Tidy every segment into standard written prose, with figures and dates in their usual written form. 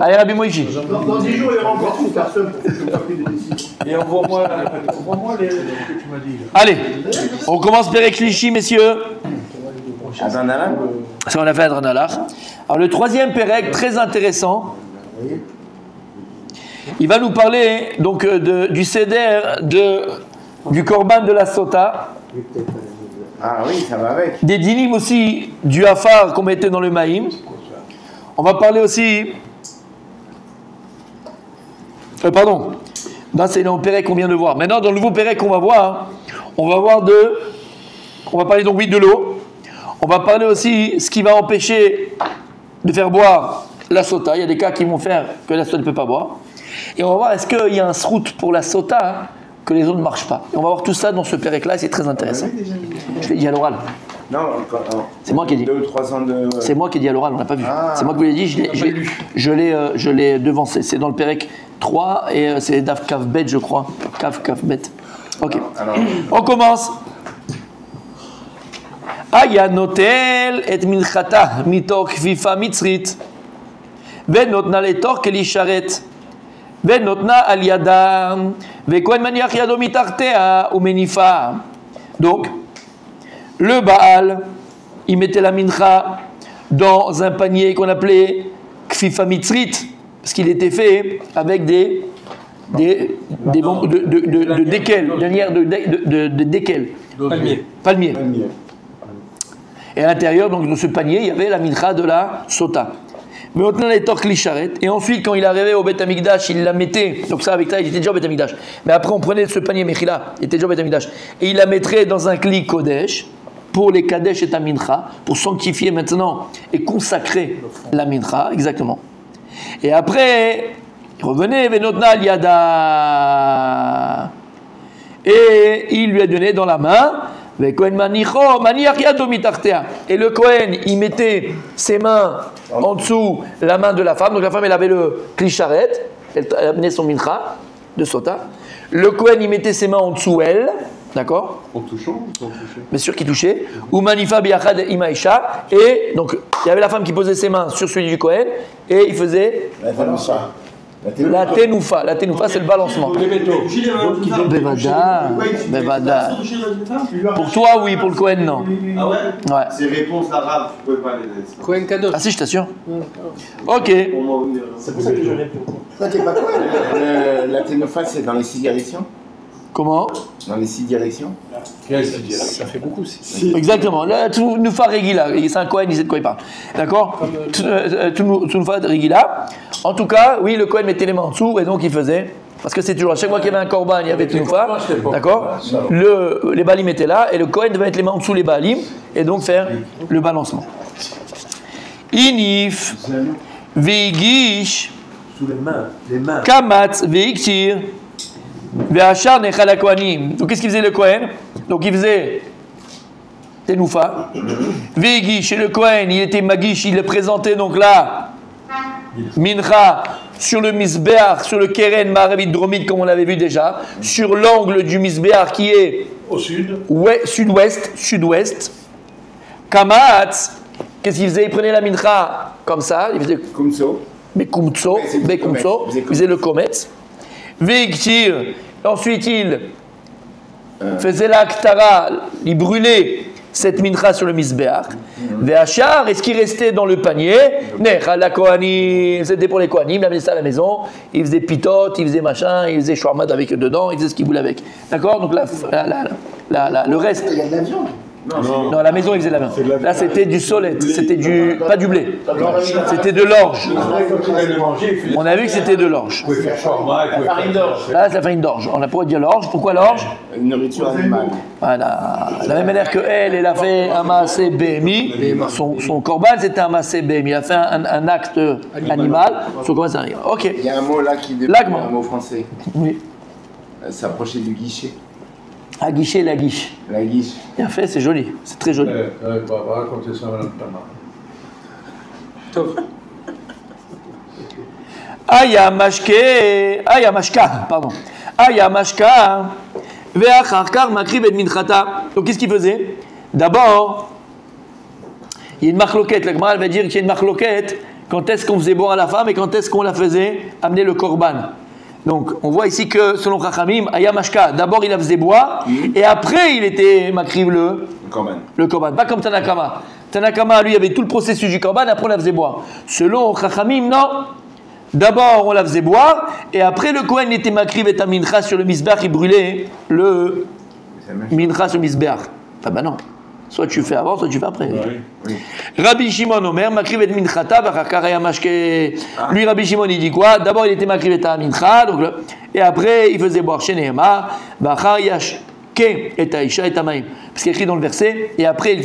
Allez, Rabbi Moïchi. Dans 10 jours, il y aura encore 6 personnes pour faire des décisions. Et envoie-moi les que tu m'as dit. Allez, on commence Pérek Shlishi, messieurs. Adranallah. Ça, on a fait Adranallah. Alors, le troisième Pérek, très intéressant. Il va nous parler donc du Seder, du Korban de la Sota. Ah oui, ça va avec. Des dinim aussi du Hafar qu'on mettait dans le Maïm. On va parler aussi. Pardon. Là, c'est dans le Pérec qu'on vient de voir. Maintenant, dans le nouveau Pérec qu'on va voir, on va parler donc oui de l'eau. On va parler aussi ce qui va empêcher de faire boire la sota. Il y a des cas qui vont faire que la sota ne peut pas boire. Et on va voir est-ce qu'il y a un srout pour la sota que les autres ne marchent pas. Et on va voir tout ça dans ce Pérec-là et c'est très intéressant. Je l'ai dit à l'oral. Non, c'est moi qui ai dit. 2 ou 3 ans de... C'est moi qui ai dit à l'oral, on l'a pas vu. Ah. C'est moi qui vous l'ai dit, je l'ai devancé. C'est dans le Pérec 3 et c'est Daf Kaf Bet, je crois. Kaf Bet. Ok. Alors, on commence. Aya notel et minchata mitok fifa mitzrit. Venotna letor kelisharet. Venotna al yadam. Vekoen maniach yado mitartea ou menifa. Donc, le Baal, il mettait la mincha dans un panier qu'on appelait kfifa mitzrit, parce qu'il était fait avec des bombes de déquel, de déquel. Palmier. Et à l'intérieur, donc, de ce panier, il y avait la mincha de la sota. Mais maintenant, les torques l'isharet. Et ensuite, quand il arrivait au Beth Amikdash, il la mettait. Donc, ça, avec ça, il était déjà au Beth Amikdash. Mais après, on prenait ce panier Mechila, il était déjà au Beth Amikdash. Et il la mettrait dans un kli Kodesh, pour les Kadesh et ta mincha, pour sanctifier maintenant et consacrer la mincha, exactement. Et après, il revenait, Venotna al yada. Et il lui a donné dans la main. Et le Kohen, il mettait ses mains en dessous la main de la femme. Donc la femme, elle avait le klisharet, elle amenait son mincha de sota. Le Kohen, il mettait ses mains en dessous elle, d'accord? En touchant ou sans toucher? Bien sûr qu'il touchait. Ou manifa biachad imaisha. Et donc il y avait la femme qui posait ses mains sur celui du Kohen et il faisait la tenoufa. La tenoufa, c'est le balancement. Bevada. Pour toi, oui. Pour le Kohen, non. Ah ouais? Ouais. Ces réponses arabes, tu pouvais pas les laisser. Kohen Kadosh. Ah si, je t'assure. Ok. C'est pour ça que je réponds. toi, t'es pas quoi la ténophase, c'est dans les 6 directions? Comment? Dans les 6 directions? Ça fait beaucoup. Exactement. Là, Tounufa Regila. C'est un Kohen, il sait de quoi il parle. D'accord? Tounufa Regila. En tout cas, oui, le Kohen mettait les mains en dessous et donc il faisait. Parce que c'est toujours, à chaque fois qu'il y avait un korban, il y avait Tounufa. D'accord? Les balim étaient là et le Kohen devait mettre les mains en dessous les balim et donc faire le balancement. Inif. Veigish. Sous les mains. Kamatz. Veiktir. Ve'achar nechal hakohanim. Donc qu'est-ce qu'il faisait le Kohen? Donc il faisait Tenoufa. Ve'gish, et le Kohen, il était magish, il le présentait donc là, mincha, sur le misbeach, sur le keren ma'aravit dromit, comme on l'avait vu déjà, sur l'angle du misbeach qui est Au sud. sud-ouest. Kamatz, qu'est-ce qu'il faisait? Il prenait la mincha comme ça, il faisait Kumso. Bekumtso, il faisait le kometz. Veiktir, ensuite il faisait l'aktara, il brûlait cette mincha sur le misbeach. Ve'achar, et ce qui restait dans le panier, nechal hakohanim, c'était pour les kohanim, il amenait ça à la maison, il faisait pitot, il faisait machin, il faisait shwarmad avec eux dedans, il faisait ce qu'il voulait avec. D'accord? Donc là, le reste. Il y a de la viande. Non, à la maison, il faisait la main. Là, c'était du solet, c'était pas du blé. C'était de l'orge. On a vu que c'était de l'orge. Vous pouvez faire shawarma, vous pouvez faire... Là, c'est la farine d'orge. On a pas dire l'orge. Pourquoi l'orge? Une nourriture animale. Voilà. De la même manière qu'elle a fait un maasé BMI, son korban, c'était un maasé BMI. Il a fait un acte animal. Son korban, ça arrive. Ok. Il y a un mot là qui Là, dépasse un mot français. Oui. S'approcher du guichet. À guichet, la guiche. La guiche. Bien fait, c'est joli. C'est très joli. Va raconter ça à Mme Tamar. Aya mashka, pardon. Aya mashka, ve'achar kar makriv et minchata. Donc qu'est-ce qu'il faisait? D'abord, Il y a une marloquette. La Gemara va dire qu'il y a une marloquette quand est-ce qu'on faisait boire à la femme et quand est-ce qu'on la faisait amener le korban. Donc, on voit ici que selon Chachamim, Ayamashka, d'abord il la faisait boire et après il était makriv le korban. Pas comme Tanakama. Tanakama, lui, avait tout le processus du korban, après on la faisait boire. Selon Chachamim, non. D'abord on la faisait boire et après le Kohen était makriv et un mincha sur le misbeach, il brûlait le mincha sur le misbeach. Ah ben non. Soit tu fais avant, soit tu fais après. Oui. Rabbi Shimon Omer, makriv et minchata, lui Rabbi Shimon il dit quoi? D'abord il était makriv et un mincha, et après il faisait boire chez Nehema, bachar yashke et aisha et amaim. Parce qu'il est écrit dans le verset, et après il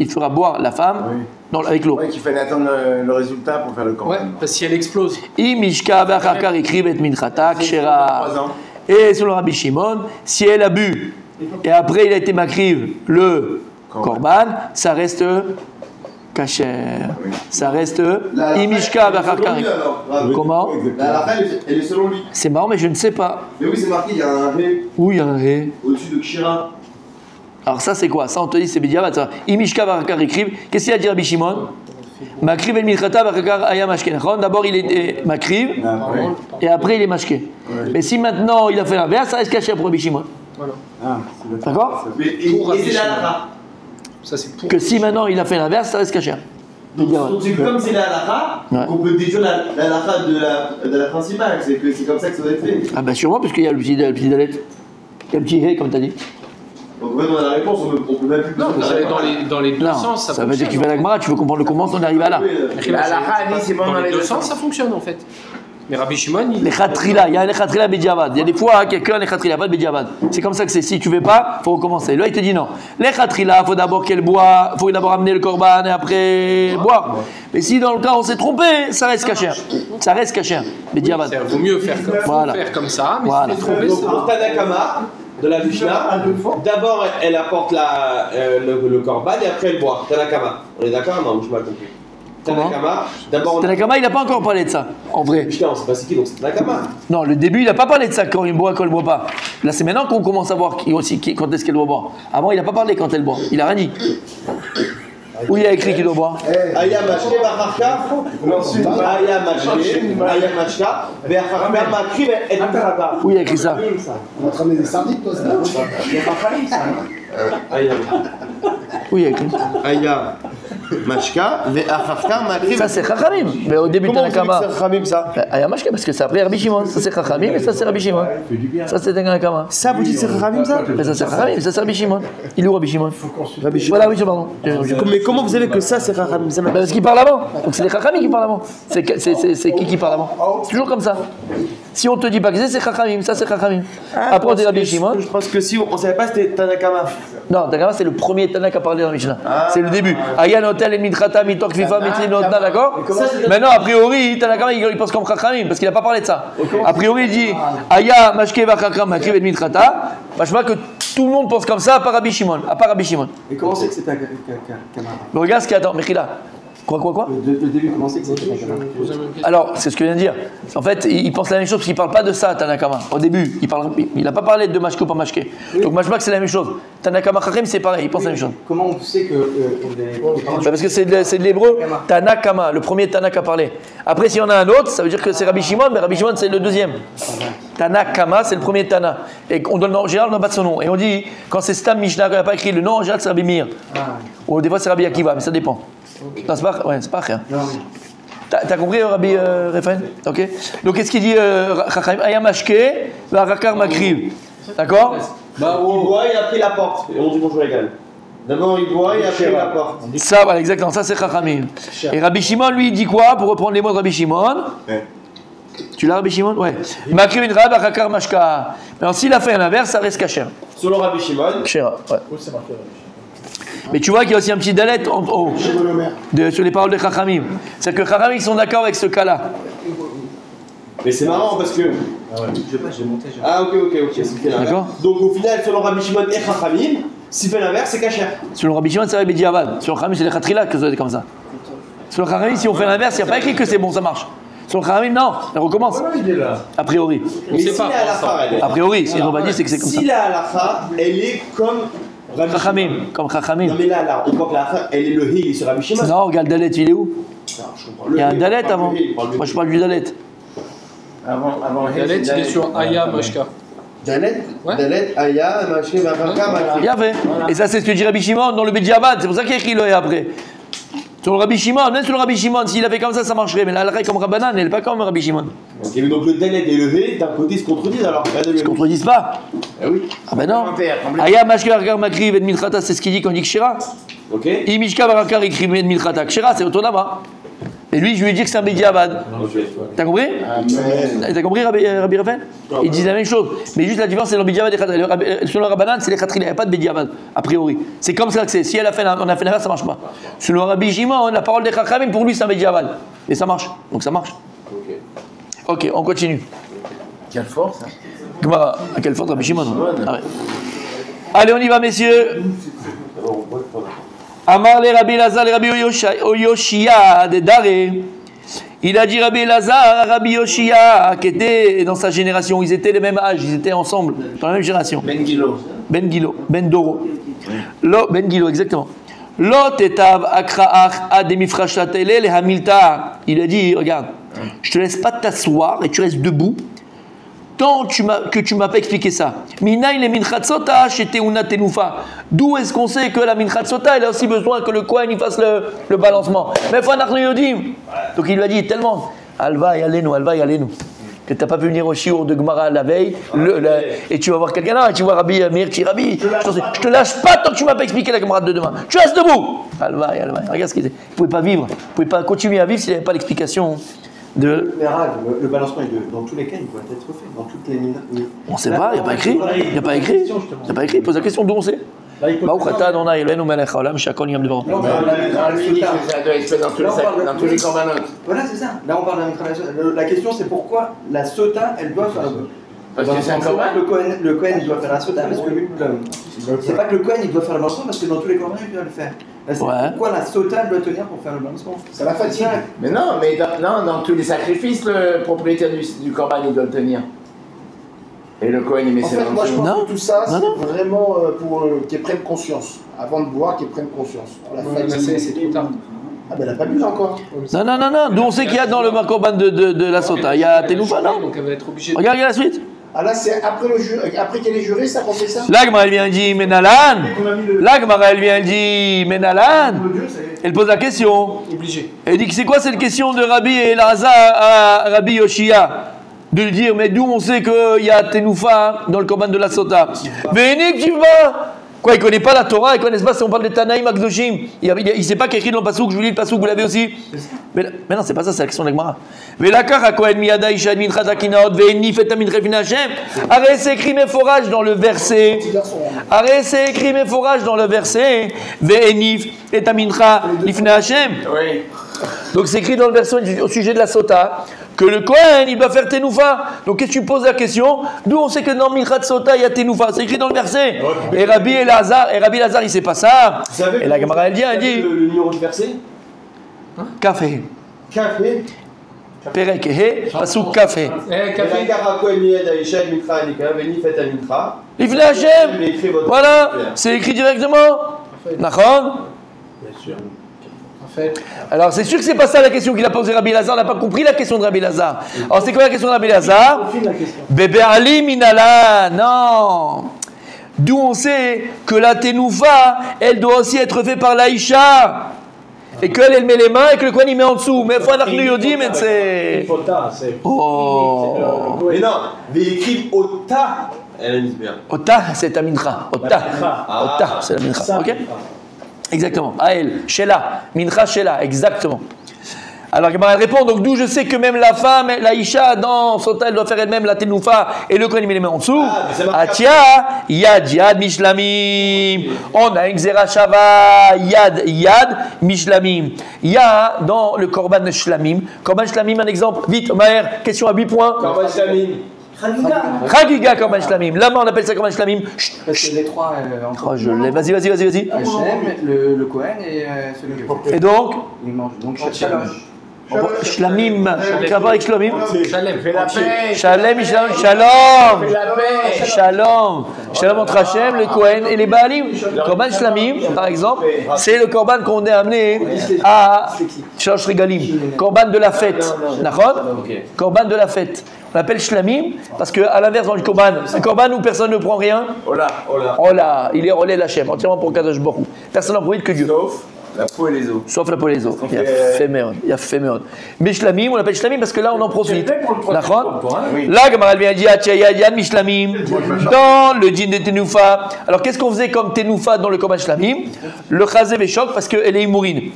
fera boire la femme avec l'eau. Oui, qu'il fallait attendre le résultat pour faire le corban. Ouais, parce que si elle explose. Imishka bachar ikriv et minchata, kshera. Et selon Rabbi Shimon, si elle a bu, et après il a été makriv le korban, ça reste kasher. Ça reste imishka bachar. Comment? La halakha, elle est selon lui. C'est marrant, mais je ne sais pas. Mais oui, c'est marqué, il y a un hé Où il y a un hé au-dessus de Kshira. Alors ça c'est quoi? Ça on te dit c'est Bidiavad. Imishka bachar ikriv. Qu'est-ce qu'il a dit Rabbi Shimon? Makriv el milchata bachar ayam mashke. D'abord il est makriv et après il est mashke. Mais si maintenant il a fait l'inverse, ça reste kasher pour Rabbi Shimon. D'accord? Et c'est la halakha. Ça, c'est pour. Que si maintenant il a fait l'inverse, ça reste kasher. Donc c'est comme c'est la halakha, on peut déduire la halakha de la principale. C'est comme ça que ça doit être fait. Ah ben sûrement, parce qu'il y a le petit dalet. Il y a le petit hé, comme tu as dit. Donc on a la réponse, on peut même plus. Non, vous allez dans les deux sens, ça veut dire qu'il fait la Gemara, tu veux comprendre le comment on arrive à là. La halakha dit c'est bon dans les deux sens, ça fonctionne en fait. Mais Rabbi Shimon, il... Les khatrila, il y a les khatrila bediavad. Il y a des fois qu'il n'y a qu'un les khatrila, pas de bediavad. C'est comme ça que c'est. Si tu ne veux pas, il faut recommencer. Là, il te dit non. Les khatrila, il faut d'abord qu'elle boit, il faut d'abord amener le korban et après boire. Mais si dans le cas on s'est trompé, ça reste kasher. Ça reste kasher. Bediavad. Il vaut mieux faire comme ça, mais si c'est trompé, Donc c'est pour Tanakama de la Mishnah, d'abord elle apporte le korban et après elle boit. Tanakama. On est d'accord? Non, je m'ai compris. Tanakama, d'abord. Tanakama, il n'a pas encore parlé de ça, en vrai. Putain, on sait pas c'est qui, donc c'est Tanakama. Non, le début, il n'a pas parlé de ça quand il boit, quand il ne boit pas. Là, c'est maintenant qu'on commence à voir quand est-ce qu'elle doit boire. Avant, il n'a pas parlé quand elle boit. Il n'a rien dit. Où il y a écrit qu'il doit boire? Aya mashke bacharka, ensuite aya mashka, ve'acharka makriv et minchata. Où il y a écrit ça? On va te ramener des sardines, toi, ça. Où il y a écrit? Aya mashka ve'acharka makriv. Ça, c'est Chachamim. Mais au début de Tanakama. C'est Chachamim ça. Aya Mashke, parce que c'est après Rabbi Shimon. Ça, c'est Chachamim et ça, c'est Rabbi Shimon. Ça, c'est Tanakama. Ça vous dites c'est Chachamim ça? Mais ça, c'est Chachamim et ça, c'est Rabbi Shimon. Il est où Rabbi Shimon? Rabbi Shimon. Voilà, oui, pardon. Mais comment vous savez que ça c'est Chachamim? Parce qu'il parle avant. Donc c'est les Chachamim qui parlent avant. C'est qui parle avant? C'est toujours comme ça. Si on te dit pas que c'est Chachamim, ça c'est Chachamim. Après on dit Rabbi Shimon. Je pense que si on savait pas c'était Tanakama. Non, Tanakama c'est le premier Tanaka à parler dans la Mishnah. C'est le début. Ayan hotel et mitrata mitok fifa mitri notna, d'accord? Maintenant a priori Tanakama il pense comme Chachamim parce qu'il n'a pas parlé de ça. A priori il dit Aya mashke vachakram makriv et mitrata. Je vois que tout le monde pense comme ça à part Rabbi Shimon. À part Rabbi Shimon. Et comment c'est que c'est un camarade? Regarde ce qu'il attend, Mechila. Quoi Le début, comment c'est que c'est un camarade? Alors, c'est ce que je viens de dire. En fait, il pense la même chose parce qu'il ne parle pas de ça, Tanakama. Au début, il n'a pas parlé de mashke ou pas mashke. Donc, mashmak, c'est la même chose. Tanakama Chachem, c'est pareil, il pense la même chose. Comment on sait que. Parce que c'est de l'hébreu, Tanakama, le premier Tanak a parlé. Après, s'il y en a un autre, ça veut dire que c'est Rabbi Shimon, mais Rabbi Shimon, c'est le deuxième. Tanakama, c'est le premier Tana. Et on donne en général, on n'a pas de son nom. Et on dit, quand c'est Stam Mishnah, quand il n'a pas écrit le nom, en général, c'est Rabbi Meir. Ou des fois, c'est Rabbi Akiva, mais ça dépend. Non, c'est pas rien. T'as compris, Rabbi Raphaël? Ok. Donc, qu'est-ce qu'il dit Chachamim? Ayamashke, Varakar Makriv. D'accord? Il boit et après il apporte. Et on dit bonjour égal. D'abord il boit et après il apporte. Ça, voilà, exactement. Ça, c'est Chachamim. Et Rabbi Shimon, lui, il dit quoi? Pour reprendre les mots de Rabbi Shimon. Tu l'as, Rabbi Shimon? Ouais. Makriv une rab, Varakar Mashka. Alors, s'il a fait un inverse, ça reste kasher. Selon Rabbi Shimon. Shera, ouais. Mais tu vois qu'il y a aussi un petit dalet sur les paroles de Chachamim. C'est-à-dire que Chachamim sont d'accord avec ce cas-là. Mais c'est marrant parce que. J'ai monté. Ah, ok, c'est fait l'inverse. D'accord. Donc au final, selon Rabbi Shimon et Chachamim, s'il fait l'inverse, c'est kasher. Selon Rabbi Shimon, c'est Rabbi Diavad. Selon Chachamim, c'est les Khatrila que ça doit être comme ça. Selon Chachamim, si on fait l'inverse, il n'y a pas écrit que c'est bon, ça marche. Selon Chachamim, non, on recommence. A priori. Mais si la halakha, A priori, si on va dire, c'est que c'est comme ça. Si la halakha, elle est comme Chachamim, comme Chachamim. Non mais là, on voit que la fin, elle est le He, il est sur Rabbi Shimon. Non, regarde Dalet, il est où? Il y a un Dalet avant. Moi je parle du Dalet. Avant Dalet, il est sur Aya Mashka. Dalet, Ouais. Dalet, Aya, Mashke, Mavaka, Maki. Bien fait. Et ça, c'est ce que dit Rabbi Shimon dans le Bediavad. C'est pour ça qu'il a écrit le après. Sur le Rabbi Shimon, même sur le Rabbi Shimon, s'il avait comme ça marcherait. Mais là, la comme Rabbanan, elle n'est pas comme Rabbi Shimon. Ok, mais donc le Dalet et le He, d'un côté, se contredisent alors. Ils se contredisent pas. Ah oui. Ah ben non. Aya Mashka Barakar Makri Ved Milchata, c'est ce qu'il dit quand on dit Kshira. Ok. Imishka Barakar écrit Ved Milchata. Kshira, c'est Otonava. Et lui, je lui ai dit que c'est un Bediavad. Ok. T'as compris? T'as compris, Rabbi Raphaël? Il dit la même chose. Mais juste la différence, c'est dans le Bediavad et Khatri. Selon le Rabbanan, c'est les Khatri. Il n'y a pas de Bediavad, a priori. C'est comme ça que c'est. Si on a fait l'inverse, ça ne marche pas. Selon Rabbi Shimon, la parole des Chachamim, pour lui, c'est un Bediavad. Et ça marche. Donc ça marche. Ok, on continue. Quelle force, hein. Gemara, à quelle force, Rabbi Shimon? Ah ouais. Allez, on y va, messieurs. Amar les Rabbi Lazar, les Rabbi Yoshia de Dare. Il a dit Rabbi Lazar, Rabbi Yoshia, qui était dans sa génération, ils étaient le même âge, ils étaient ensemble, dans la même génération. Ben Gilo. Ben Doro. Ben Gilo, exactement. Lot etav akraach ademifrashatele le hamilta. Il a dit, regarde, je te laisse pas t'asseoir et tu restes debout tant que tu m'as pas expliqué ça. Minaï le minchat sota chez Teuna Tenufa. D'où est-ce qu'on sait que la minchat sota, elle a aussi besoin que le Kohen il fasse le balancement. Mais Fanachnu Yodim. Donc il lui a dit tellement, Alva et allez-nous, que tu n'as pas pu venir au shiur de Gemara la veille, et tu vas voir quelqu'un là, et tu vois Rabbi Meir, Rabbi, je te lâche pas tant que tu m'as pas expliqué la camarade de demain. Tu restes debout. Alva, regarde ce qu'il disait. Il ne pouvait pas vivre, il ne pouvait pas continuer à vivre s'il n'avait pas l'explication. Mais Rag, le balancement, dans tous les cas, il doit être fait. Dans toutes les mines. On ne sait pas, il n'y a pas écrit. Il n'y a pas écrit. Il pose la question d'où on sait. Non, mais dans tous les corbanotes. Voilà, c'est ça. Là, on parle de la micronation. La question, c'est pourquoi la sota, elle doit faire Parce que c'est un corban. Le Kohen, il doit faire la sota, parce que lui, c'est pas que le Kohen, il doit faire le balancement, parce que dans tous les corbanos, il doit le faire. Là, c'est pourquoi la sota, elle doit tenir pour faire le balancement. Ça la fatigue. Mais non, dans tous les sacrifices, le propriétaire du corban, il doit le tenir. Et le Kohen, il met ses moi je pense Non. que tout ça, c'est Non. vraiment pour qu'ils prennent conscience. Avant de boire, qu'ils prennent conscience. Pour la fatigue. C'est trop tard. Ah ben elle n'a pas bu encore. Non. D'où on sait qu'il y a dans le Korban de la Sota. Il y a Tenufa, non? Donc elle va être obligée. Regarde la suite. Ah là c'est après qu'elle est jurée, ça qu'on fait ça. L'Agma, elle vient dire Menalan. L'Agma, elle vient dire Menalan. Elle pose la question. Obligé. Elle dit que c'est quoi cette question de Rabbi Elazar à Rabbi Yoshia? De lui dire, mais d'où on sait qu'il y a Tenufa dans le Korban de la Sota? Vénik, tu vas. Quoi, il ne connaît pas la Torah, il ne connaît pas si on parle de Tanaïm, Akdoshim. Il ne sait pas qu'il y a écrit dans le Passouk, je vous lis le Passouk, vous l'avez aussi. Mais non, c'est pas ça, c'est la question de l'Agmara. Velakar HaKohen miyada isha mincha takinaot ve'enif et amincha fin Hashem. Arrête, c'est écrit mes forages dans le verset. Arrête, c'est écrit mes forages dans le verset. Ve'enif et amincha fin Hashem. Oui. Donc c'est écrit dans le verset au sujet de la Sota que le Kohen il doit faire Tenufa. Donc qu'est-ce que tu poses la question? D'où on sait que dans Minchat Sota il y a Tenufa? C'est écrit dans le verset. Et Rabbi Elazar, il sait pas ça. Et la Gemara elle dit le numéro de verset? Café. Café. Perek he, pasuk café. Café. Ifna Hashem. Voilà, c'est écrit directement. Nachon. Bien sûr. En fait. Alors c'est sûr que c'est pas ça la question qu'il a posée Rabbi Lazar, on n'a pas compris la question de Rabbi Lazar. Alors c'est quoi la question de Rabbi Lazar? Bébé Ali Minala, non. D'où on sait que la Tenufa, elle doit aussi être faite par l'Aïcha. Et qu'elle, elle met les mains et que le Kohen il met en dessous. Mais faut nous Yodim, mais c'est. Oh. Mais non, mais il écrit Ota. Elle a mis bien. Ota, c'est ta mincha. Ota, c'est la mincha. Ok? Exactement. À elle. Sheila. Mincha Sheila. Exactement. Alors, elle répond. Donc, d'où je sais que même la femme, la Isha, dans Sota, elle doit faire elle-même la Tenufa et le Kohen, il met les mains en dessous. Atia, Yad, Mishlamim. On a une Xera Shava, Yad, Mishlamim. Il y a dans le Korban Shlamim. Korban Shlamim, un exemple. Vite, Maher, question à 8 points. Korban Shlamim. Chagiga Korban Shlamim. Là-bas, on appelle ça Korban Shlamim. Parce que les trois. Oh, je l'ai. Vas-y. Hashem, le Kohen et celui qui Et donc il mange. Donc, Shalosh. Shlamim. Tu vas voir avec Shlamim. Shalem. Fais la paix. Shalem, Shalom. Fais la paix. Shalom. Shalom entre Hachem, le Kohen et les Baalim. Korban Shlamim, par exemple, c'est le Korban qu'on est amené à Shalosh Regalim. Korban de la fête. D'accord? Korban de la fête. On l'appelle Shlamim parce qu'à l'inverse, dans le Korban, un Korban où personne ne prend rien. Oh là, il est relais l'Hachem, entièrement pour Kadosh Baruch Hu. Personne n'en profite que Dieu. La peau et les os. Sauf la peau et les os. Il y a féméon. Mais Shlamim, on l'appelle Shlamim parce que là on en profite. D'accord? Là, Gamara vient dire Yad Mishlamim dans le djinn de Tenoufa. Alors qu'est-ce qu'on faisait comme Tenoufa dans le Korban Shlamim? Le Chazé Veshok parce qu'elle est Imourine.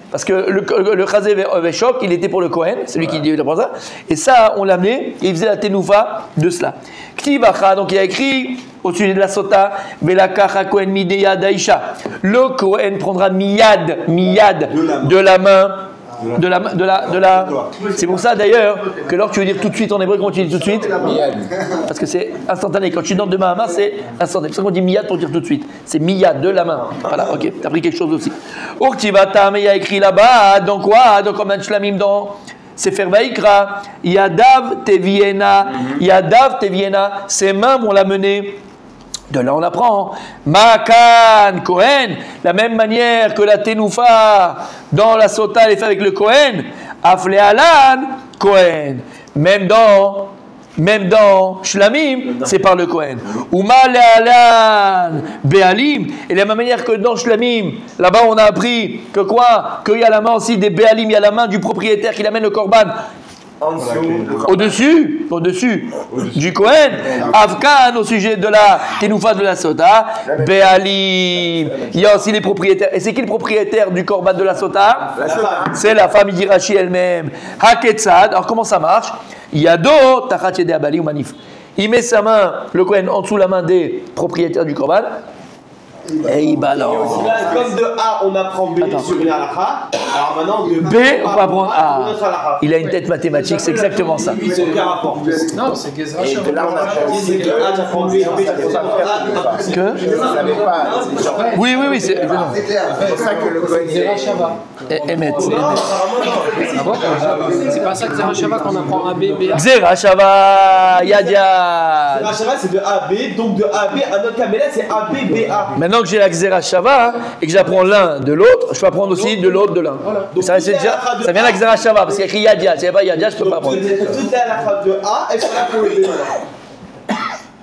Parce que le Chazé Veshok, il était pour le Kohen, c'est lui qui dit ça. Et ça, on l'amenait et il faisait la Tenoufa de cela. Ktivacha, donc il a écrit au sujet de la sota, Velakacha Kohen Mideya Daisha. Le Kohen prendra miyad de la main. C'est pour ça d'ailleurs que lorsque tu veux dire tout de suite en hébreu, comment tu dis tout de suite? Miyad. Parce que c'est instantané. Quand tu donnes de main à main, c'est instantané. C'est pour ça qu'on dit miyad pour dire tout de suite. C'est miyad de la main. Voilà, ok. T'as appris quelque chose aussi. Urtivata, mais il y a écrit là-bas, dans quoi? Dans Korban Shlamim, dans Sefer Vaikra, Yadav Teviena, ses mains vont l'amener. De là on apprend Makan Kohen, la même manière que la Tenoufa dans la Sota elle est faite avec le Kohen, Afle Alan Kohen, même dans Shlamim, c'est par le Kohen. Uma Alan Bealim, et de la même manière que dans Shlamim, là-bas on a appris que quoi? Qu'il y a la main aussi des Bealim, il y a la main du propriétaire qui amène le Korban. Au-dessus du Kohen, Afkan au sujet de la Tenoufa de la Sota, Bealim, il y a aussi les propriétaires. Et c'est qui le propriétaire du Korban de la Sota? C'est la femme d'Irachi elle-même. Haketzad, alors comment ça marche? Yado, Tachat Yedei Abali ou Manif. Il met sa main, le Kohen, en dessous la main des propriétaires du Korban. Et il balance. Comme de A, on apprend B sur une halakha, alors maintenant de B, on peut apprendre A. Il a une tête mathématique, c'est exactement ça. C'est aucun rapport. Non, c'est Gezra Et là, on a C'est que A, j'apprends B, Que Oui, c'est pour ça que le Kohen Zera Shava. Emet. Ah bon? C'est pas ça que Zera Shava qu'on apprend A, B, B, A. Zera Shava, Yadia. Zera Shava, c'est de A à B, donc de A à B, à notre cas, mais là, c'est A, B, B, A. Maintenant que j'ai la Xera Shava et que j'apprends l'un de l'autre, je peux apprendre aussi de l'autre de l'un. Ça vient de la Xera Shava parce qu'il y a écrit Yadia. S'il n'y a pas Yadia, je ne peux pas apprendre. Toutes les halakha de A, elles sont là pour le B.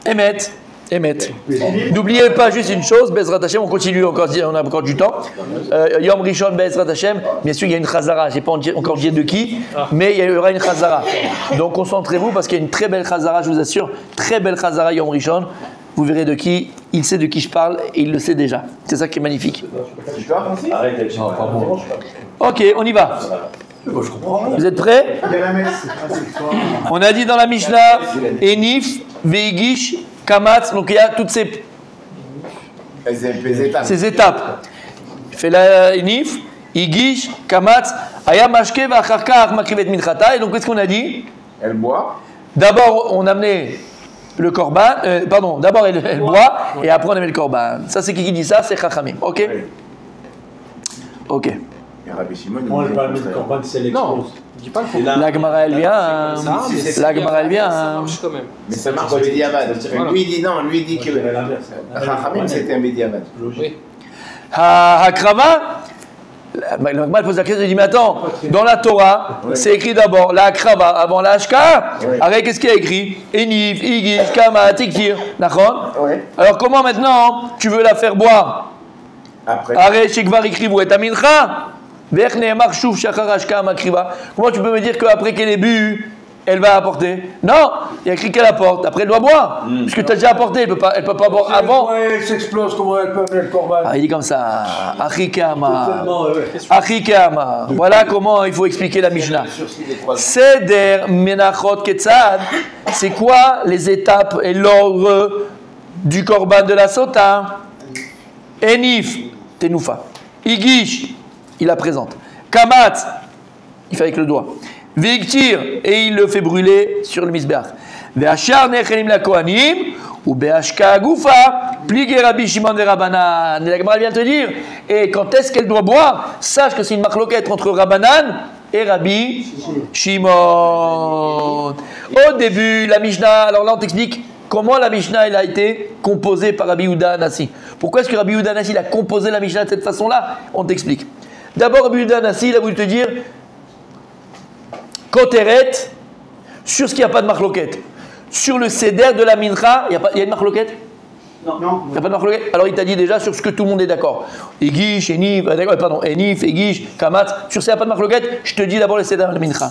Emet. N'oubliez pas juste une chose, Bezrat Hashem, on continue encore, on a encore du temps. Yom Rishon, Bezrat Hashem, bien sûr il y a une Chazara, je n'ai pas encore dit de qui, mais il y aura une Chazara. Donc concentrez-vous parce qu'il y a une très belle Chazara, je vous assure, très belle Chazara Yom Rishon. Vous verrez de qui, il sait de qui je parle et il le sait déjà. C'est ça qui est magnifique. Ok, on y va. Vous êtes prêts? On a dit dans la Mishnah, Enif, Veigish, Kamatz, donc il y a toutes ces étapes. Il fait la Enif, Igish, Kamatz, Ayam Ashke, Vacharkar, Makrivet Minchata. Et donc qu'est-ce qu'on a dit? Elle boit. D'abord, on a amené le korban, d'abord elle boit et après on met le korban. Ça c'est qui dit ça? C'est Chachamim. Ok. Et Rabbi Shimon, Moi, je vais pas mettre le corban, c'est l'explose. La Gemara elle vient. La Gemara elle vient. Ça marche quand même. mais ça marche au Bédiabad. Lui il dit non, lui il dit que Chachamim c'était un Bédiabad. Oui. Hakrava. La Gemara pose la question, elle dit mais attends, dans la Torah, c'est écrit d'abord la Hakrava avant la Hashka. Avec qu'est-ce qu'il y a écrit? Enif, Igish, Kama, Tiktir. D'accord? Alors comment maintenant tu veux la faire boire? Après. Arrête, Shekvar Ikrivu et Amincha. Comment tu peux me dire qu'après qu'elle ait bu, elle va apporter? Non, il y a écrit qu'elle apporte. Après, elle doit boire. Puisque tu as déjà apporté, elle ne peut pas boire avant. Comment elle s'explose, comment elle peut amener le corban? Ah, il dit comme ça. Achikama. Achikama. Voilà comment il faut expliquer la Mishnah. Seder Menachot Ketzad. C'est quoi les étapes et l'ordre du korban de la Sota? Enif, Tenoufa. Igish, il la présente. Kamatz, il fait avec le doigt. Viktir, et il le fait brûler sur le misbeach. Ve'achar nechelim la kohanim, ou be'ashka gufa, pligé Rabbi Shimon ve Rabbanan. Et la Gemara vient te dire, et quand est-ce qu'elle doit boire? Sache que c'est une marloquette entre Rabbanan et Rabbi Shimon. Au début, la Mishnah, alors là on t'explique comment la Mishnah elle a été composée par Rabbi Yehuda Hanassi. Pourquoi est-ce que Rabbi Yehuda Hanassi a composé la Mishnah de cette façon-là? On t'explique. D'abord, Rabbi Yehuda Hanassi, il a voulu te dire Koteret, sur ce qu'il n'y a pas de marloquette. Sur le seder de la mincha, il y a une marloquette? Non. Il n'y a pas de marloquette? Alors il t'a dit déjà sur ce que tout le monde est d'accord. Egish, Enif, Enif, Egish, Kamatz. Sur ce qu'il n'y a pas de marloquette, je te dis d'abord le seder de la mincha.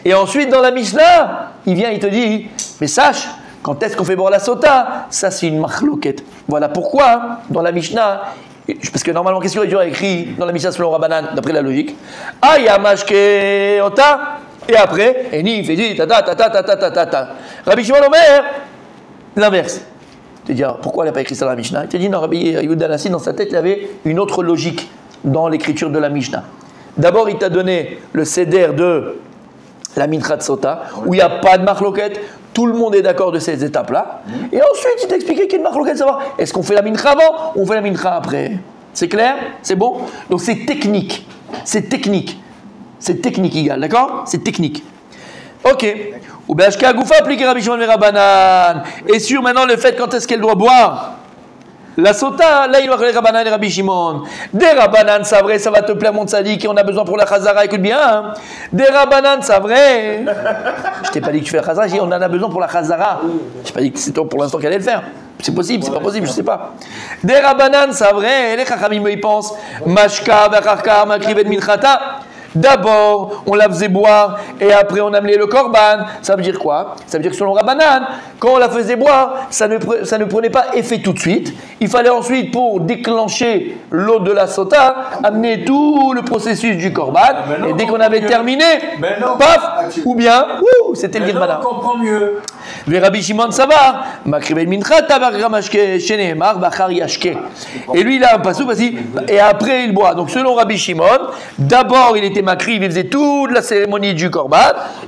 Et ensuite dans la Mishnah, il vient, il te dit, mais sache, quand est-ce qu'on fait boire la sota? Ça c'est une marloquette. Voilà pourquoi dans la Mishnah, parce que normalement, qu'est-ce qu'il y a écrit dans la Mishnah selon Rabbanan, d'après la logique? Ayamashke ota. Et après, Enif, Edi, ta. Rabbi Shimon Omer, l'inverse. Tu te dis, pourquoi il n'a pas écrit ça dans la Mishnah? Il te dit, non, Rabbi Yehuda Hanassi, dans sa tête, il avait une autre logique dans l'écriture de la Mishnah. D'abord, il t'a donné le seder de la Minchat Sota, où il n'y a pas de marloquette, tout le monde est d'accord de ces étapes-là. Et ensuite, il t'a expliqué qu'il y a une marloquette, savoir, est-ce qu'on fait la mincha avant ou on fait la mincha après? C'est clair? C'est bon? Donc c'est technique. C'est technique. C'est technique, Igal, d'accord? C'est technique. Ok. Ou Bashka Goufa applique Rabbi Shimon Rabbanan. Et sur maintenant le fait quand est-ce qu'elle doit boire la sota, là il va appeler Rabbanan et Rabbi Shimon. Des Rabbanan, c'est vrai, ça va te plaire mon tzaddik et on a besoin pour la chazara, écoute bien. Hein? Des Rabbanan, c'est vrai. Je t'ai pas dit que tu fais la chazara, j'ai dit on en a besoin pour la chazara. Je t'ai pas dit que c'est toi pour l'instant qu'elle allait le faire. C'est possible, c'est pas possible, je sais pas. Des Rabbanan, c'est vrai, les chachamim y pensent. Mashka, Bacharka, Makrivet Minchata. D'abord, on la faisait boire et après on amenait le korban. Ça veut dire quoi? Ça veut dire que selon Rabbanan, quand on la faisait boire, ça ne prenait pas effet tout de suite. Il fallait ensuite, pour déclencher l'eau de la sota, amener tout le processus du korban. Et dès qu'on avait terminé, paf, ou bien, c'était le Girmana. On comprend mieux. Rabbi Shimon Savar, Makrivel Mincha, Tabargamashke, Shenemar, Bachar Yashke. Et lui, il a un passou, vas-y, et après il boit. Donc selon Rabbi Shimon, d'abord il était Makri, il faisait toute la cérémonie du korban,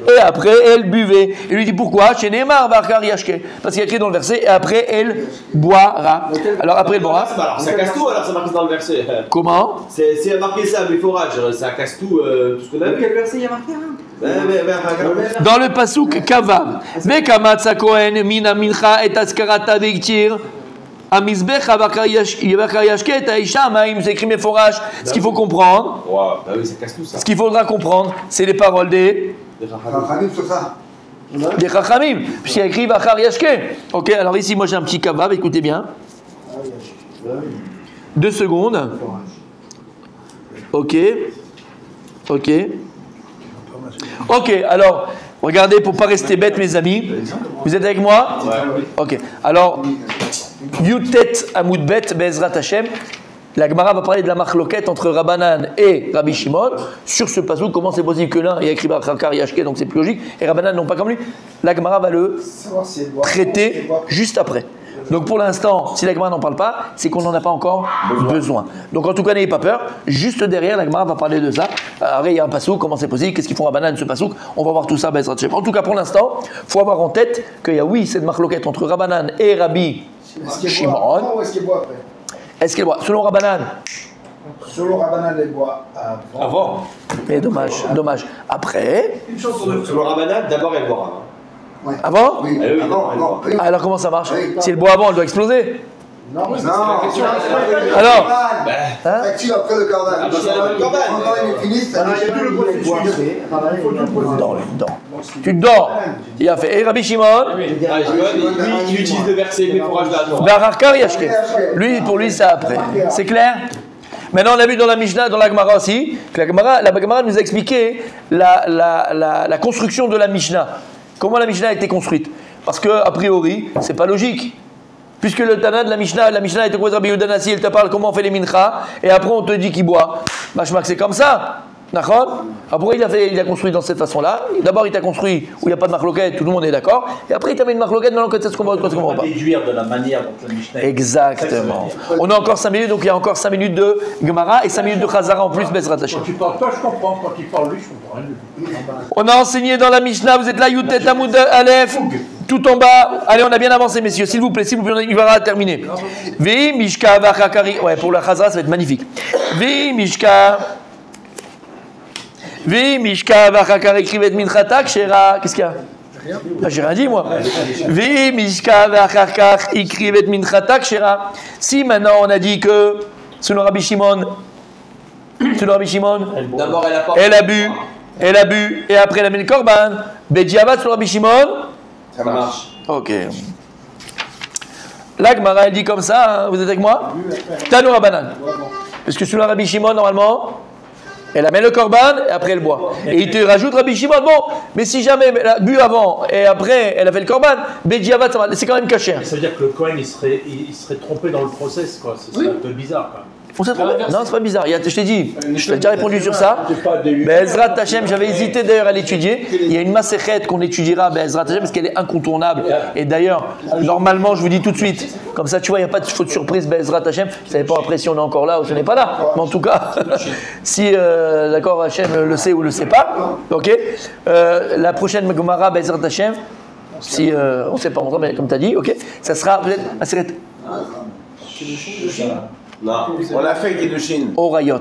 et après elle buvait. Et lui dit pourquoi? Shenemar, Bachar Yashke. Parce qu'il y a écrit dans le verset, et après elle boira. Alors après elle boira. Alors ça casse tout, alors ça marque dans le verset. Comment? C'est marqué ça, mais forage, ça casse tout, tout ce que Dans quel verset il y a marqué? Dans le pasuk Kavav, Vekamatsa Kohen mina mincha et askarata veiktir. Amizbech avakayashke et aisha maim, c'est écrit méforage. Ce qu'il faut comprendre, bah oui, ça casse tout ça. ce qu'il faudra comprendre, c'est les paroles des Chachamim, puisqu'il y a écrit Vachar Yashke. Ok, alors ici moi j'ai un petit Kavav, écoutez bien. 2 secondes. Ok. Ok, alors, regardez, pour ne pas rester bête, mes amis. Vous êtes avec moi? Ok, alors, Yutet Amoudbet, Bezrat Hashem. La Gemara va parler de la marloquette entre Rabbanan et Rabbi Shimon. Sur ce passage, comment c'est possible que l'un il a écrit Bachar Yashke, donc c'est plus logique, et Rabbanan non pas comme lui. La Gemara va le traiter juste après. Donc pour l'instant, si la Gemara n'en parle pas, c'est qu'on n'en a pas encore besoin. Donc en tout cas, n'ayez pas peur. Juste derrière, la Gemara va parler de ça. Après, il y a un pasouk, comment c'est possible, qu'est-ce qu'ils font Rabbanan ce pasouk? On va voir tout ça. En tout cas, pour l'instant, il faut avoir en tête qu'il y a, oui, cette marloquette entre Rabbanan et Rabbi Shimon. Ou est-ce qu'il boit après? Est-ce qu'elle boit? Selon Rabbanan. Selon Rabbanan, elle boit avant. Mais dommage. Après. Selon Rabbanan, d'abord elle boira. Ouais. Avant? Oui, avant. Alors comment ça marche? Si elle boit avant, elle doit exploser? Non, c'est la question. Alors? Active après le corban. Ah bah ça va le corban. Quand il est fini, ça Il y a tout le processus. Il faut tout le processus. Tu dors. Il a fait. Et Rabbi Shimon? Lui, il utilise le verset, mais forage là. Bachar Yashke. Lui, pour lui, c'est après. C'est clair? Maintenant, on a vu dans la Mishnah, dans la Gemara aussi, que la Gemara nous a expliqué la construction de la Mishnah. Comment la Mishnah a été construite? Parce que, a priori, c'est pas logique. Puisque le Tana de la Mishnah a été composé Rabbi Yehuda Hanassi, il te parle comment on fait les mincha, et après on te dit qu'il boit. Machmak, c'est comme ça. D'accord? Après, il a construit dans cette façon-là. D'abord, il t'a construit où il n'y a pas de marloquette, tout le monde est d'accord. Et après, il t'a mis une marloquette dans l'enquête, c'est ce qu'on va, pas. Déduire de la manière dont la Mishnah. Exactement. On a encore 5 minutes, donc il y a encore 5 minutes de Gemara et 5 minutes de Chazara en plus, Bezrat Hashem. Quand tu parles toi, je comprends. Quand il parle lui, je comprends rien. On a enseigné dans la Mishnah, vous êtes là, Yutet Amoud Aleph, tout en bas. Allez, on a bien avancé, messieurs, s'il vous plaît, il va terminer. Vi Mishka Vachakari. Ouais, pour la Chazara, ça va être magnifique. Vi Mishka. Vi Mishka Vachakari Krivet Minchatak, Shera. Qu'est-ce qu'il y a? J'ai rien dit, moi. Vi mishka ve'acharkach ikrivet minchata kshera. Si maintenant on a dit que, selon Rabbi Shimon, D'abord, elle a bu, et après elle a mis le korban. Bediavat selon Rabbi Shimon. Ça marche. Ok. La Gemara, elle dit comme ça, hein, vous êtes avec moi? Tanu Rabbanan. Parce que selon Rabbi Shimon, normalement, elle amène le korban et après elle boit. Et il te rajoute Rabbi Shimon, bon, mais si jamais elle a bu avant et après elle a fait le korban, Bediavat, c'est quand même caché. Ça veut dire que le Cohen il serait trompé dans le process, quoi. C'est un peu bizarre, quoi. On s'est trompé? Non, c'est pas bizarre. Je t'ai dit, je t'ai déjà répondu sur ça. Be'ezrat Hashem, j'avais hésité d'ailleurs à l'étudier. Il y a une maséchet qu'on étudiera, Be'ezrat Hashem, parce qu'elle est incontournable. Et d'ailleurs, normalement, je vous dis tout de suite, comme ça, tu vois, il n'y a pas de faute surprise, Be'ezrat Hashem. Je ne savais pas après si on est encore là ou si on n'est pas là. Mais en tout cas, si, d'accord, Hashem le sait ou ne le sait pas, ok. La prochaine Gemara, Be'ezrat Hashem, si on ne sait pas, mais comme tu as dit, ok, ça sera peut-être maséchet. Non. On l'a fait Guidouchine. Horayot.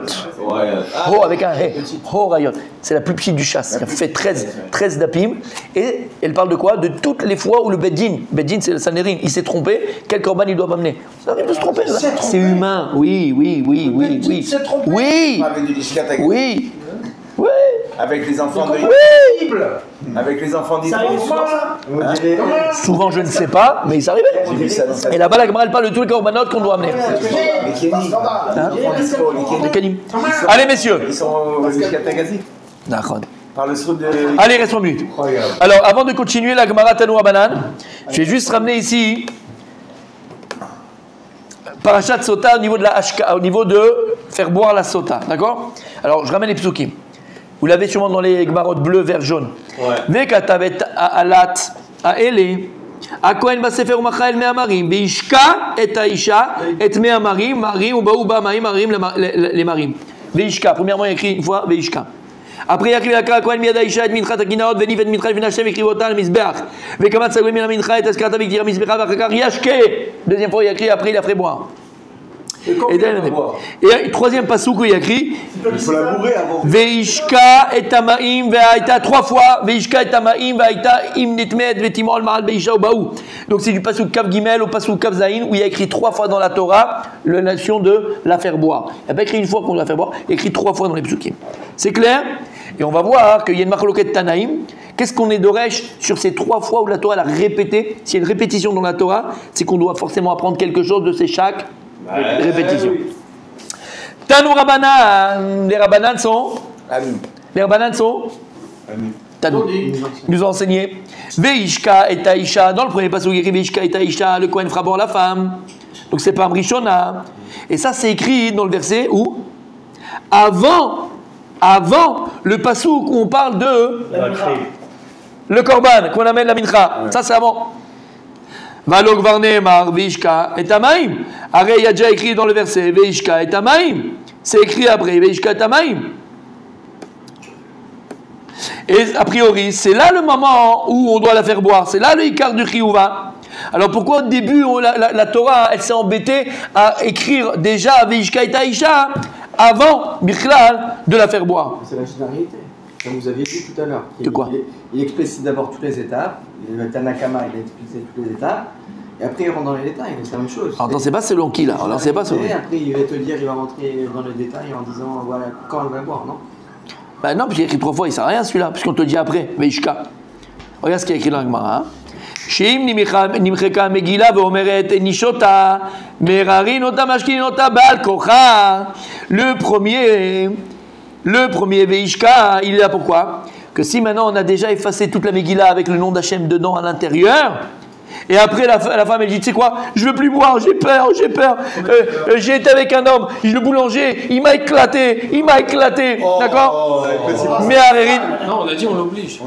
Ah. Ho avec un he. Horayot. C'est la plus petite du chasse. Elle fait 13 dapim. Et elle parle de quoi? De toutes les fois où le Beddin, c'est le Sanhérin, il s'est trompé, quel korban il doit amener? Ça arrive de se tromper, là. C'est humain. Oui. Oui. Avec du Lishkat. Oui. Avec les enfants de Oui. Avec les enfants d'Israël. Souvent, je ne sais pas, mais il arrivait. J'ai vu ça dans sa... Et là-bas, la Gemara, elle parle de tous les korbanot qu'on doit amener. Les Kénim. Les Kenim. Allez, messieurs. Ils sont au Lishkat Agazi. D'accord. Par le sroud de... Allez, restons une minute. Alors, avant de continuer la Gemara Tanu Rabbanan, je vais juste ramener ici Parashat Sota au niveau de la Hashka, au niveau de faire boire la Sota, d'accord? Alors, je ramène les psukim. Vous l'avez sûrement dans les Gemarot bleu, vert, jaune. Vekatavet alat aele Akohen basefer umachael me'amarim veishka et aisha et me'amarim marim ubaou ba maim marim les marim. Veishka, premièrement il y a écrit une fois veishka. Après il y a écrit la Kohen miad aisha et minchat akinaot veniv et minchat vinashem écrivota al mizbeach vekamat saglim min minchat et askarata viktir mizbecha vachakar yashke. Deuxième fois il y a écrit après il a fait boire. Et troisième passouk où il y a écrit Il faut la bourrer avant. Veishka et Tamaim ve'aita, 3 fois Veishka et Tamaim ve'aita im nitmet ve'timol ma'al beisha ubaou. Donc c'est du passouk Kav Gimel au passouk Kav Zayin où il y a écrit 3 fois dans la Torah la notion de la faire boire. Il n'y a pas écrit une fois qu'on doit la faire boire, il y a écrit 3 fois dans les psukim. C'est clair? Et on va voir qu'il y a une marloquette Tanaïm. Qu'est-ce qu'on est d'Oresh sur ces 3 fois où la Torah l'a répété? S'il y a une répétition dans la Torah, c'est qu'on doit forcément apprendre quelque chose de ces chaque répétition. Tanu Rabbanan, les Rabbanan sont Les Rabbanan sont Tanu. Ils nous ont enseigné Veishka et Taïcha. Dans le premier passage, il écrit Veishka et Taïcha, le Kohen fera boire la femme. Donc c'est pas Rishona. Et ça, c'est écrit dans le verset où avant le passouk où on parle de le korban, qu'on amène la mincha. Ça, c'est avant. Valok varnemar Veishka et Tamaim. Arrête, il y a déjà écrit dans le verset Veishka et Tamaim. C'est écrit après Veishka et Tamaim. Et a priori, c'est là le moment où on doit la faire boire. C'est là le ikar du chiyuva. Alors pourquoi au début la Torah elle s'est embêtée à écrire déjà Veishka et Taïcha avant Bichlal de la faire boire? C'est la généralité, comme vous aviez dit tout à l'heure. De quoi? Il explicite d'abord toutes les étapes. Le Tanakama il a explicité toutes les étapes. Et après il rentre dans les détails, c'est la même chose. Alors on ne sait pas selon qui là. On sait pas selon. Et après il va te dire, il va rentrer dans les détails en disant voilà quand elle va boire, non? Ben non, puisqu'il y a écrit 3 fois, il ne sert à rien celui-là, puisqu'on te dit après, Veishka. Regarde ce qu'il y a écrit dans la Gemara. Sheim nimcheka megila ve'omeret nishota merarinota mashkinota bal kocha. Le premier Veishka, il est là pourquoi? Que si maintenant on a déjà effacé toute la Megillah avec le nom d'Hachem dedans à l'intérieur, et après la femme elle dit, tu sais quoi, je veux plus boire, j'ai peur, j'ai été avec un homme, le boulanger, il m'a éclaté, d'accord? Mais non, on a dit on l'oblige.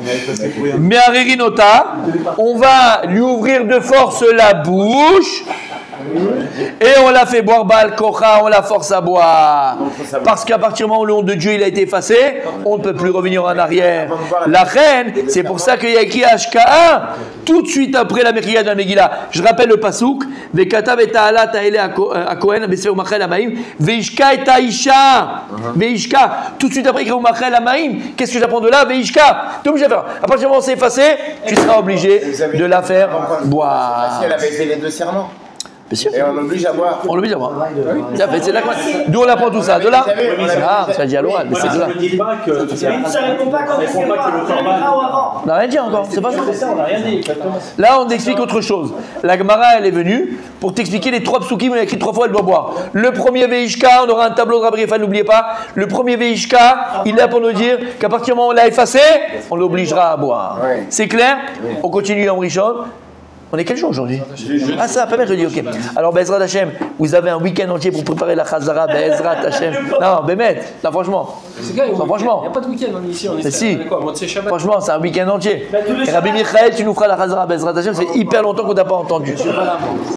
à Rérinota, on va lui ouvrir de force la bouche, Et on l'a fait boire Baal Kocha, on la force à boire. Parce qu'à partir du moment où le nom de Dieu il a été effacé, on ne peut plus revenir en arrière. La reine, c'est pour ça qu'il y a écrit HK1 tout de suite après la Mechila de la Megillah. Je rappelle le pasouk, Vekatav et Ta'ala Ta'ele à Kohen, Beseo Machel Amaim, Veishka et Taïcha. Veishka, tout de suite après écrit Machel Amaim. Qu'est-ce que j'apprends de là? Veishka. Tu es obligé de faire. À partir du moment où c'est effacé, tu seras obligé de la faire boire. Parce qu'elle avait fait les deux serments. Et on l'oblige à boire. On l'oblige à boire. C'est là d'où on apprend tout ça. De là. Ah, ça dit à l'oral, mais c'est de là. Ça ne dit pas que. Ça répond pas que le corban. On n'a rien dit encore. C'est pas ça. C'est ça, on n'a rien dit. Là, on explique autre chose. La Gemara, elle est venue pour t'expliquer les 3 psukim où il y a écrit 3 fois elle doit boire. Le premier Veishka, on aura un tableau de Rabbi Yefa, n'oubliez pas. Le premier Veishka, il est là pour nous dire qu'à partir du moment où on l'a effacé, on l'obligera à boire. C'est clair? On continue en Rishon. On est quel jour aujourd'hui? Ah, ça, pas mercredi, ok. Alors, Bezrat Hashem, vous avez un week-end entier pour préparer la Chazara, Bezrat Hashem. Non, Bémet, là, franchement. Franchement. Il n'y a pas de week-end ici, on est si. quoi, Shabbat. Franchement, c'est un week-end entier. Et Rabbi Michael, tu nous feras la Chazara, Bezrat Hashem, c'est hyper longtemps qu'on t'a pas entendu.